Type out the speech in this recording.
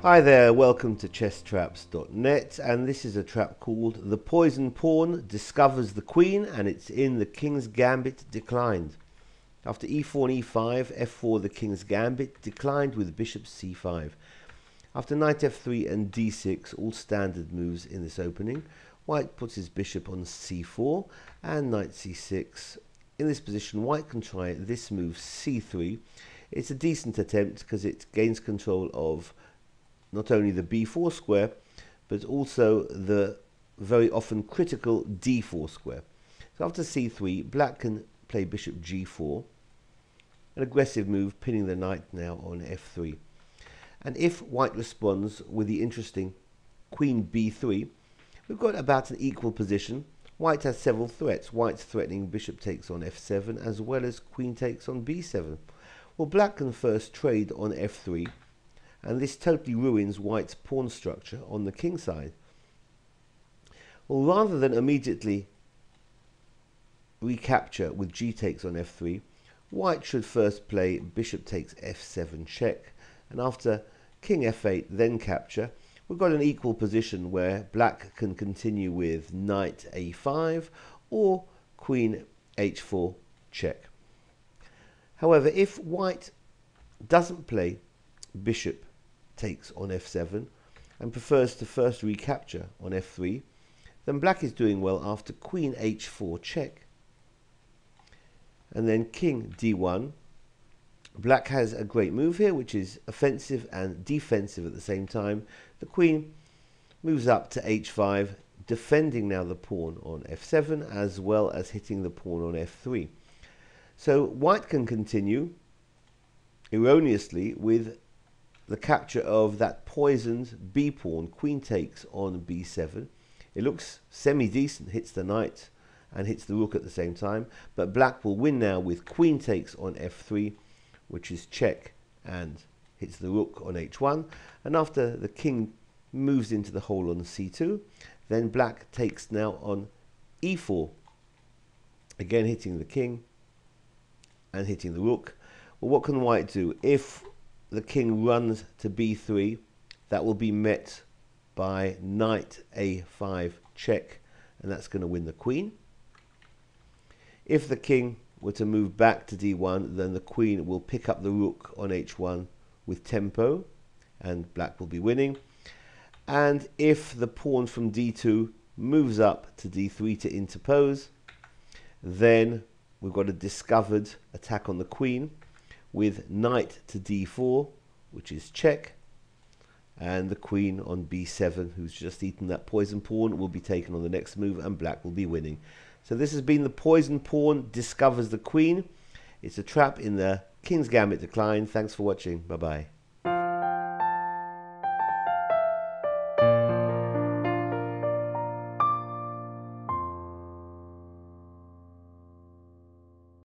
Hi there, welcome to chesstraps.net, and this is a trap called The Poison Pawn Discovers the Queen, and it's in the King's Gambit declined. After e4 and e5, f4 the King's Gambit declined with bishop c5. After knight f3 and d6, all standard moves in this opening, white puts his bishop on c4 and knight c6. In this position, white can try this move c3. It's a decent attempt because it gains control of not only the b4 square, but also the very often critical d4 square. So after c3, black can play bishop g4, an aggressive move, pinning the knight now on f3. And if white responds with the interesting queen b3, we've got about an equal position. White has several threats. White's threatening bishop takes on f7 as well as queen takes on b7. Well, black can first trade on f3, and this totally ruins white's pawn structure on the king side. Well, rather than immediately recapture with g takes on f3, white should first play bishop takes f7 check, and after king f8 then capture, we've got an equal position where black can continue with knight a5 or queen h4 check. However, if white doesn't play bishop takes on f7 and prefers to first recapture on f3, then black is doing well after queen h4 check and then king d1. Black has a great move here, which is offensive and defensive at the same time. The queen moves up to h5, defending now the pawn on f7 as well as hitting the pawn on f3. So white can continue erroneously with the capture of that poisoned b pawn, queen takes on b7. It looks semi-decent, hits the knight and hits the rook at the same time, but black will win now with queen takes on f3, which is check and hits the rook on h1. And after the king moves into the hole on c2, then black takes now on e4, again hitting the king and hitting the rook. Well, what can white do? If the king runs to b3, that will be met by knight a5 check, and that's going to win the queen. If the king were to move back to d1, then the queen will pick up the rook on h1 with tempo, and black will be winning. And if the pawn from d2 moves up to d3 to interpose, then we've got a discovered attack on the queen with knight to d4, which is check, and the queen on b7, who's just eaten that poison pawn, will be taken on the next move, and black will be winning. So this has been The Poison Pawn Discovers the Queen. It's a trap in the King's Gambit decline. Thanks for watching. Bye-bye.